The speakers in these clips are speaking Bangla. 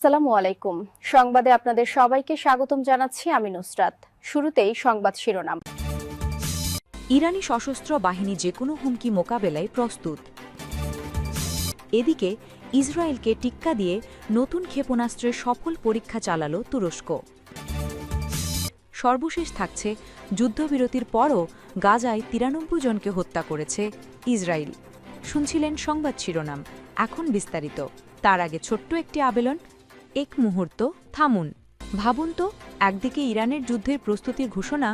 আসসালামু আলাইকুম। সংবাদে আপনাদের সবাইকে স্বাগতম জানাচ্ছি আমি নুসরাত। শুরুতেই সংবাদ শিরোনাম। ইরানি সশস্ত্র বাহিনী যেকোনো হুমকি মোকাবেলায় প্রস্তুত। এদিকে ইসরায়েলকে টিক্কা দিয়ে নতুন ক্ষেপণাস্ত্রের সফল পরীক্ষা চালাল তুরস্ক। সর্বশেষ থাকছে যুদ্ধবিরতির পরও গাজায় ৯৩ জনকে হত্যা করেছে ইসরায়েল। শুনছিলেন সংবাদ শিরোনাম, এখন বিস্তারিত। তার আগে ছোট্ট একটি আবেদন, এক মুহূর্ত থামুন। ভাবুন তো, একদিকে ইরানের যুদ্ধের প্রস্তুতির ঘোষণা,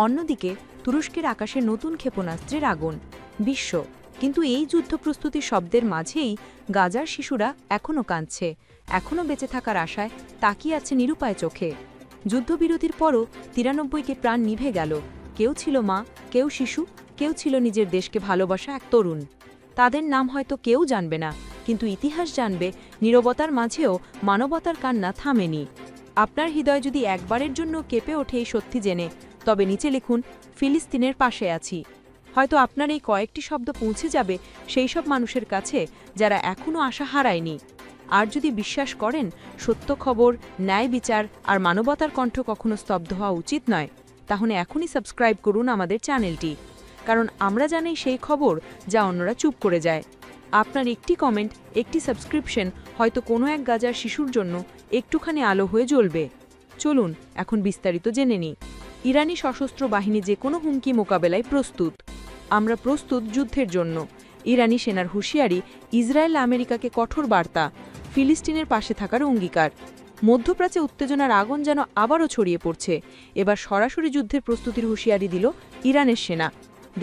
অন্যদিকে তুরস্কের আকাশে নতুন ক্ষেপণাস্ত্রের আগুন। বিশ্ব কিন্তু এই যুদ্ধ প্রস্তুতির শব্দের মাঝেই গাজার শিশুরা এখনও কাঁদছে, এখনও বেঁচে থাকার আশায় তাকিয়ে আছে নিরুপায় চোখে। যুদ্ধবিরতির পরও ৯৩কে প্রাণ নিভে গেল। কেউ ছিল মা, কেউ শিশু, কেউ ছিল নিজের দেশকে ভালোবাসা এক তরুণ। তাদের নাম হয়তো কেউ জানবে না, কিন্তু ইতিহাস জানবে নীরবতার মাঝেও মানবতার কান্না থামেনি। আপনার হৃদয় যদি একবারের জন্য কেঁপে ওঠে এই সত্যি জেনে, তবে নিচে লিখুন, ফিলিস্তিনের পাশে আছি। হয়তো আপনার এই কয়েকটি শব্দ পৌঁছে যাবে সেই সব মানুষের কাছে যারা এখনও আশা হারায়নি। আর যদি বিশ্বাস করেন সত্য খবর, ন্যায় বিচার আর মানবতার কণ্ঠ কখনো স্তব্ধ হওয়া উচিত নয়, তাহলে এখনই সাবস্ক্রাইব করুন আমাদের চ্যানেলটি, কারণ আমরা জানি সেই খবর যা অন্যরা চুপ করে যায়। আপনার একটি কমেন্ট, একটি সাবস্ক্রিপশন হয়তো কোনো এক গাজার শিশুর জন্য একটুখানি আলো হয়ে জ্বলবে। চলুন এখন বিস্তারিত জেনে নিই। ইরানি সশস্ত্র বাহিনী যে কোনো হুমকি মোকাবেলায় প্রস্তুত। আমরা প্রস্তুত যুদ্ধের জন্য। ইরানি সেনার হুঁশিয়ারি, ইসরায়েল আমেরিকাকে কঠোর বার্তা, ফিলিস্তিনের পাশে থাকার অঙ্গীকার। মধ্যপ্রাচ্যে উত্তেজনার আগুন যেন আবারও ছড়িয়ে পড়ছে। এবার সরাসরি যুদ্ধের প্রস্তুতির হুঁশিয়ারি দিল ইরানের সেনা।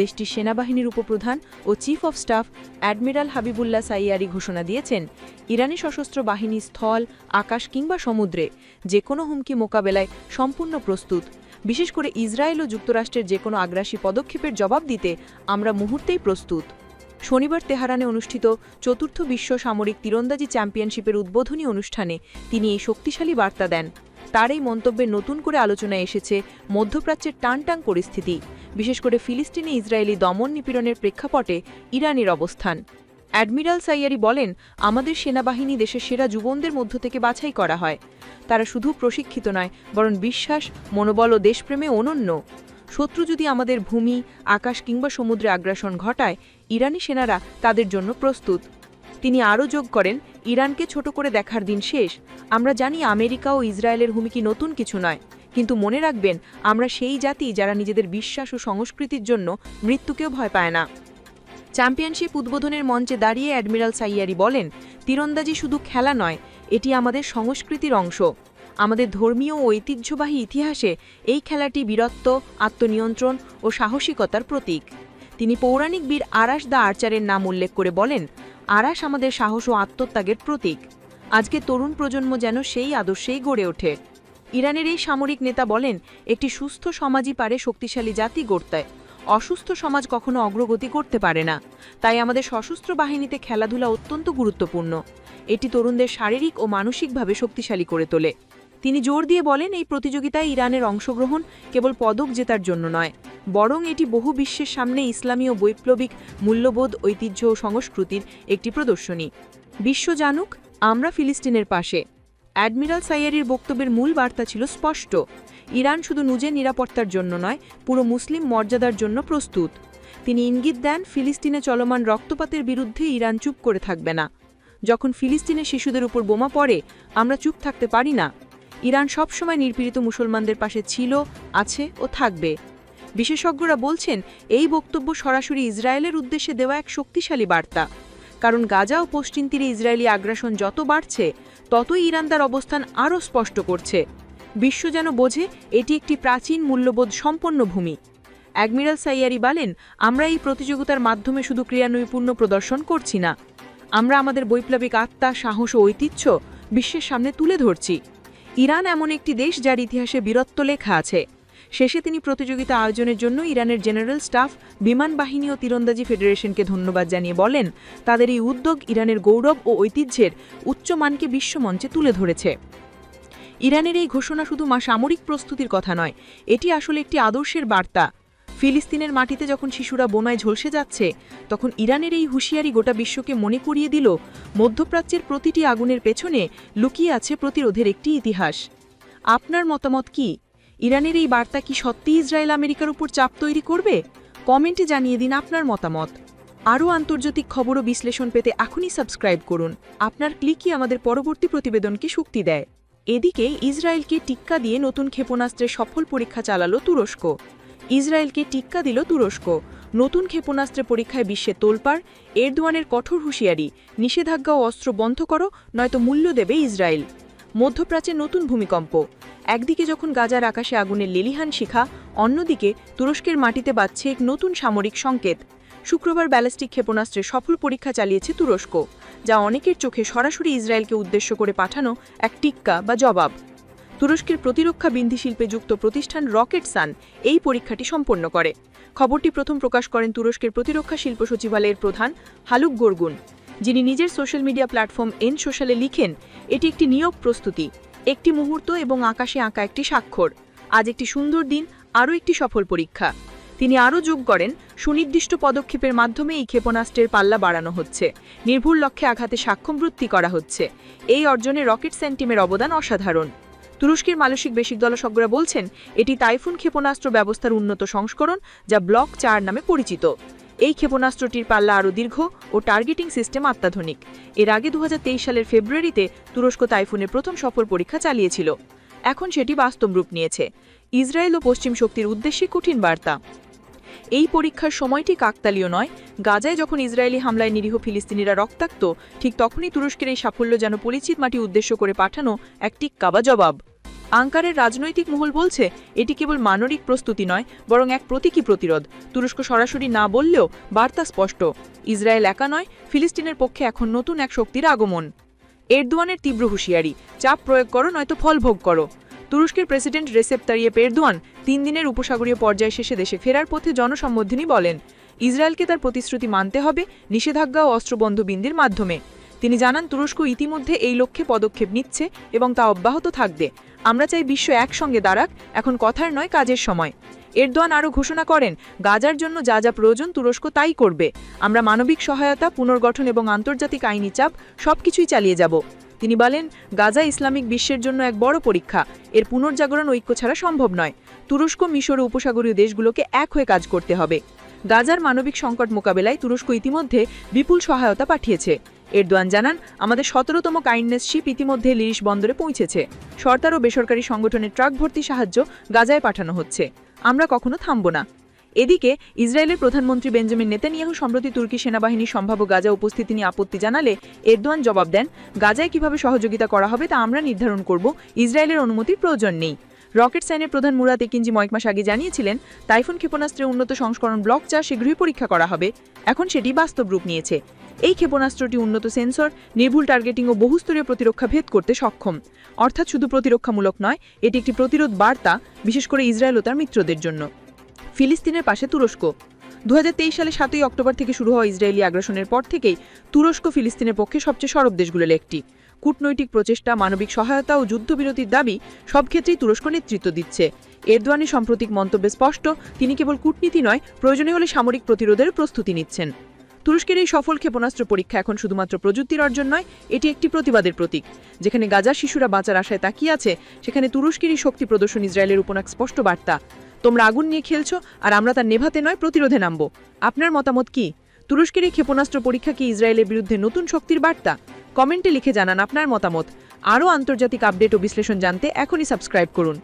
দেশটির সেনাবাহিনীর উপপ্রধান ও chief of staff admiral Habibullah Sayyari ঘোষণা দিয়েছেন, ইরানি সশস্ত্র বাহিনী স্থল, আকাশ কিংবা সমুদ্রে যে কোনো হুমকি মোকাবেলায় সম্পূর্ণ প্রস্তুত। বিশেষ করে ইসরায়েল ও যুক্তরাষ্ট্রের যে কোনো আগ্রাসী পদক্ষেপের জবাব দিতে আমরা মুহূর্তেই প্রস্তুত। শনিবার তেহরানে অনুষ্ঠিত চতুর্থ বিশ্ব সামরিক তীরন্দাজি চ্যাম্পিয়নশিপের উদ্বোধনী অনুষ্ঠানে তিনি এই শক্তিশালী বার্তা দেন। তার এই মন্তব্যে নতুন করে আলোচনায় এসেছে মধ্যপ্রাচ্যের টানটাং পরিস্থিতি, বিশেষ করে ফিলিস্তিনে ইসরায়েলি দমন নিপীড়নের প্রেক্ষাপটে ইরানের অবস্থান। অ্যাডমিরাল সাইয়ারি বলেন, আমাদের সেনাবাহিনী দেশের সেরা যুবকদের মধ্য থেকে বাছাই করা হয়। তারা শুধু প্রশিক্ষিত নয়, বরং বিশ্বাস, মনোবল ও দেশপ্রেমে অনন্য। শত্রু যদি আমাদের ভূমি, আকাশ কিংবা সমুদ্রে আগ্রাসন ঘটায়, ইরানি সেনারা তাদের জন্য প্রস্তুত। তিনি আরও যোগ করেন, ইরানকে ছোট করে দেখার দিন শেষ। আমরা জানি আমেরিকা ও ইসরায়েলের হুমকি নতুন কিছু নয়, কিন্তু মনে রাখবেন, আমরা সেই জাতি যারা নিজেদের বিশ্বাস ও সংস্কৃতির জন্য মৃত্যুকেও ভয় পায় না। চ্যাম্পিয়নশিপ উদ্বোধনের মঞ্চে দাঁড়িয়ে অ্যাডমিরাল সাইয়ারি বলেন, তীরন্দাজি শুধু খেলা নয়, এটি আমাদের সংস্কৃতির অংশ। আমাদের ধর্মীয় ও ঐতিহ্যবাহী ইতিহাসে এই খেলাটি বীরত্ব, আত্মনিয়ন্ত্রণ ও সাহসিকতার প্রতীক। তিনি পৌরাণিক বীর আরাস দ্য আর্চারের নাম উল্লেখ করে বলেন, আরাস আমাদের সাহস ও আত্মত্যাগের প্রতীক। আজকে তরুণ প্রজন্ম যেন সেই আদর্শেই গড়ে ওঠে। ইরানের এই সামরিক নেতা বলেন, একটি সুস্থ সমাজই পারে শক্তিশালী জাতি গড়তে। অসুস্থ সমাজ কখনো অগ্রগতি করতে পারে না। তাই আমাদের সশস্ত্র বাহিনীতে খেলাধুলা অত্যন্ত গুরুত্বপূর্ণ। এটি তরুণদের শারীরিক ও মানসিকভাবে শক্তিশালী করে তোলে। তিনি জোর দিয়ে বলেন, এই প্রতিযোগিতায় ইরানের অংশগ্রহণ কেবল পদক জেতার জন্য নয়, বরং এটি বহু বিশ্বের সামনে ইসলামী ও বৈপ্লবিক মূল্যবোধ, ঐতিহ্য ও সংস্কৃতির একটি প্রদর্শনী। বিশ্ব জানুক, আমরা ফিলিস্তিনের পাশে। অ্যাডমিরাল সাইয়ারির বক্তব্যের মূল বার্তা ছিল স্পষ্ট, ইরান শুধু নিজের নিরাপত্তার জন্য নয়, পুরো মুসলিম মর্যাদার জন্য প্রস্তুত। তিনি ইঙ্গিত দেন, ফিলিস্তিনে চলমান রক্তপাতের বিরুদ্ধে ইরান চুপ করে থাকবে না। যখন ফিলিস্তিনের শিশুদের উপর বোমা পড়ে, আমরা চুপ থাকতে পারি না। ইরান সবসময় নিপীড়িত মুসলমানদের পাশে ছিল, আছে ও থাকবে। বিশেষজ্ঞরা বলছেন, এই বক্তব্য সরাসরি ইসরায়েলের উদ্দেশ্যে দেওয়া এক শক্তিশালী বার্তা, কারণ গাজা ও পশ্চিম তীরে ইসরায়েলি আগ্রাসন যত বাড়ছে, ততই ইরান তার অবস্থান আরও স্পষ্ট করছে। বিশ্ব যেন বোঝে, এটি একটি প্রাচীন মূল্যবোধ সম্পন্ন ভূমি। অ্যাডমিরাল সাইয়ারি বলেন, আমরা এই প্রতিযোগিতার মাধ্যমে শুধু ক্রিয়ানৈপুণ্য প্রদর্শন করছি না, আমরা আমাদের বৈপ্লবিক আত্মা, সাহস ও ঐতিহ্য বিশ্বের সামনে তুলে ধরছি। ইরান এমন একটি দেশ যার ইতিহাসে বীরত্ব লেখা আছে। শেষে তিনি প্রতিযোগিতা আয়োজনের জন্য ইরানের জেনারেল স্টাফ, বিমান বাহিনী ও তীরন্দাজি ফেডারেশনকে ধন্যবাদ জানিয়ে বলেন, তাদের এই উদ্যোগ ইরানের গৌরব ও ঐতিহ্যের উচ্চমানকে বিশ্বমঞ্চে তুলে ধরেছে। ইরানের এই ঘোষণা শুধু সামরিক প্রস্তুতির কথা নয়, এটি আসলে একটি আদর্শের বার্তা। ফিলিস্তিনের মাটিতে যখন শিশুরা বোমায় ঝলসে যাচ্ছে, তখন ইরানের এই হুঁশিয়ারি গোটা বিশ্বকে মনে করিয়ে দিল মধ্যপ্রাচ্যের প্রতিটি আগুনের পেছনে লুকিয়ে আছে প্রতিরোধের একটি ইতিহাস। আপনার মতামত কি? ইরানের এই বার্তা কি সত্যি ইসরায়েল আমেরিকার উপর চাপ তৈরি করবে? কমেন্টে জানিয়ে দিন আপনার মতামত। আরও আন্তর্জাতিক খবর ও বিশ্লেষণ পেতে এখনই সাবস্ক্রাইব করুন। আপনার ক্লিকই আমাদের পরবর্তী প্রতিবেদনকে শক্তি দেয়। এদিকে ইসরায়েলকে টিক্কা দিয়ে নতুন ক্ষেপণাস্ত্রের সফল পরীক্ষা চালালো তুরস্ক। ইসরায়েলকে টিক্কা দিল তুরস্ক। নতুন ক্ষেপণাস্ত্রের পরীক্ষায় বিশ্বে তোলপাড়, এরদোয়ানের কঠোর হুঁশিয়ারি, নিষেধাজ্ঞা ও অস্ত্র বন্ধ করো, নয়তো মূল্য দেবে ইসরায়েল। মধ্যপ্রাচ্যে নতুন ভূমিকম্প। একদিকে যখন গাজার আকাশে আগুনের লেলিহান শিখা, অন্যদিকে তুরস্কের মাটিতে বাজছে এক নতুন সামরিক সংকেত। শুক্রবার ব্যালিস্টিক ক্ষেপণাস্ত্রের সফল পরীক্ষা চালিয়েছে তুরস্ক, যা অনেকের চোখে সরাসরি ইসরায়েলকে উদ্দেশ্য করে পাঠানো এক টিক্কা বা জবাব। তুরস্কের প্রতিরক্ষা বিন্ধিশিল্পে যুক্ত প্রতিষ্ঠান রকেট সান এই পরীক্ষাটি সম্পন্ন করে। খবরটি প্রথম প্রকাশ করেন তুরস্কের প্রতিরক্ষা শিল্প সচিবালয়ের প্রধান হালুক গোরগুন, যিনি নিজের সোশ্যাল মিডিয়া প্ল্যাটফর্ম এন সোশ্যালে লিখেন, এটি একটি নিয়োগ প্রস্তুতি, একটি মুহূর্ত এবং আকাশে আঁকা একটি স্বাক্ষর। আজ একটি সুন্দর দিন, আরও একটি সফল পরীক্ষা। তিনি আরও যোগ করেন, সুনির্দিষ্ট পদক্ষেপের মাধ্যমে এই ক্ষেপণাস্ত্রের পাল্লা বাড়ানো হচ্ছে, নির্ভুল লক্ষ্যে আঘাতে সাক্ষম বৃদ্ধি করা হচ্ছে। এই অর্জনে রকেট সান টিমের অবদান অসাধারণ। তুরস্কের মানসিক বিশেষজ্ঞরা বলছেন, এটি তাইফুন ক্ষেপণাস্ত্র ব্যবস্থার উন্নত সংস্করণ, যা ব্লক 4 নামে পরিচিত। এই ক্ষেপণাস্ত্রটির পাল্লা আরও দীর্ঘ ও টার্গেটিং সিস্টেম অত্যাধুনিক। এর আগে 2023 সালের ফেব্রুয়ারিতে তুরস্ক তাইফুনের প্রথম সফল পরীক্ষা চালিয়েছিল। এখন সেটি বাস্তব রূপ নিয়েছে। ইসরায়েল ও পশ্চিম শক্তির উদ্দেশ্যে কঠিন বার্তা। এই পরীক্ষার সময়টি কাকতালীয় নয়। গাজায় যখন ইসরায়েলি হামলায় নিরীহ ফিলিস্তিনিরা রক্তাক্ত, ঠিক তখনই তুরস্কের এই সাফল্য যেন পরিচিত মাটি উদ্দেশ্য করে পাঠানো এক টিক্কা বা জবাব। আঙ্কারের রাজনৈতিক মহল বলছে, এটি কেবল মানবিক প্রস্তুতি নয়, বরং এক প্রতীকী প্রতিরোধ। তুরস্ক সরাসরি না বললেও বার্তা স্পষ্ট, ইসরায়েল একা নয়, ফিলিস্তিনের পক্ষে এখন নতুন এক শক্তির আগমন। এরদোয়ানের তীব্র হুঁশিয়ারি, চাপ প্রয়োগ করো নয়তো ফল ভোগ করো। তুরস্কের প্রেসিডেন্ট রেসেপ তাইয়েপ এরদোয়ান 3 দিনের উপসাগরীয় পর্যায় শেষে দেশে ফেরার পথে জনসম্বোধনী বলেন, ইসরায়েলকে তার প্রতিশ্রুতি মানতে হবে, নিষেধাজ্ঞা ও অস্ত্রবন্ধ বিন্দির মাধ্যমে। তিনি জানান, তুরস্ক ইতিমধ্যে এই লক্ষ্যে পদক্ষেপ নিচ্ছে এবং তা অব্যাহত থাকবে। আমরা চাই বিশ্ব একসঙ্গে দাঁড়াক, এখন কথার নয় কাজের সময়। এরদোয়ান আরও ঘোষণা করেন, গাজার জন্য যা যা প্রয়োজন তুরস্ক তাই করবে। আমরা মানবিক সহায়তা, পুনর্গঠন এবং আন্তর্জাতিক আইনি চাপ সবকিছুই চালিয়ে যাব। তিনি বলেন, গাজা ইসলামিক বিশ্বের জন্য এক বড় পরীক্ষা। এর পুনর্জাগরণ ঐক্য ছাড়া সম্ভব নয়। তুরস্ক, মিশর ও উপসাগরীয় দেশগুলোকে এক হয়ে কাজ করতে হবে। গাজার মানবিক সংকট মোকাবেলায় তুরস্ক ইতিমধ্যে বিপুল সহায়তা পাঠিয়েছে। এরদোয়ান জানান, আমাদের 17তম কাইন্ডনেস শিপ ইতিমধ্যে লিরিশ বন্দরে পৌঁছেছে। সরকার ও বেসরকারি সংগঠনের ট্রাক ভর্তি সাহায্য গাজায় পাঠানো হচ্ছে। আমরা কখনো থামব না। এদিকে ইসরায়েলের প্রধানমন্ত্রী বেঞ্জামিন নেতানিয়াহু সম্প্রতি তুর্কি সেনাবাহিনীর সম্ভাব্য গাজা উপস্থিতি নিয়ে আপত্তি জানালে এরদোয়ান জবাব দেন, গাজায় কিভাবে সহযোগিতা করা হবে তা আমরা নির্ধারণ করব, ইসরায়েলের অনুমতির প্রয়োজন নেই। রকেট সাইনের প্রধান মুরাত একিনজি কয়েক মাস আগে জানিয়েছিলেন, তাইফুন ক্ষেপণাস্ত্রের উন্নত সংস্করণ ব্লক 4 শীঘ্রই পরীক্ষা করা হবে। এখন সেটি বাস্তব রূপ নিয়েছে। এই ক্ষেপণাস্ত্রটি উন্নত সেন্সর, নির্ভুল টার্গেটিং ও বহুস্তরীয় প্রতিরক্ষা ভেদ করতে সক্ষম। অর্থাৎ শুধু প্রতিরক্ষামূলক নয়, এটি একটি প্রতিরোধ বার্তা, বিশেষ করে ইসরায়েল ও তার মিত্রদের জন্য। ফিলিস্তিনের পাশে তুরস্ক। 2023 সালে 7 অক্টোবর থেকে শুরু হওয়া ইসরায়েলি আগ্রাসনের পর থেকেই তুরস্ক ফিলিস্তিনের পক্ষে সবচেয়ে সরব দেশগুলোর একটি। কূটনৈতিক প্রচেষ্টা, মানবিক সহায়তা ও যুদ্ধবিরতির দাবি সব ক্ষেত্রেই তুরস্ক নেতৃত্ব দিচ্ছে। এরদোয়ানের সাম্প্রতিক মন্তব্যে স্পষ্ট, তিনি কেবল কূটনীতি নয়, প্রয়োজনীয় হলে সামরিক প্রতিরোধের প্রস্তুতি নিচ্ছেন। তুরস্কের এই সফল ক্ষেপণাস্ত্র পরীক্ষা এখন শুধুমাত্র প্রযুক্তির অর্জন নয়, এটি একটি প্রতিবাদের প্রতীক। যেখানে গাজার শিশুরা বাঁচার আশায় তাকিয়ে আছে, সেখানে তুরস্কেরই শক্তি প্রদর্শন ইসরায়েলের উপর এক স্পষ্ট বার্তা, তোমরা আগুন নিয়ে খেলছো আর আমরা তার নেভাতে নয় প্রতিরোধে নামব। আপনার মতামত কি? তুরস্কের এই ক্ষেপণাস্ত্র পরীক্ষা কি ইসরায়েলের বিরুদ্ধে নতুন শক্তির বার্তা? কমেন্টে লিখে জানান আপনার মতামত। আরও আন্তর্জাতিক আপডেট ও বিশ্লেষণ জানতে এখনই সাবস্ক্রাইব করুন।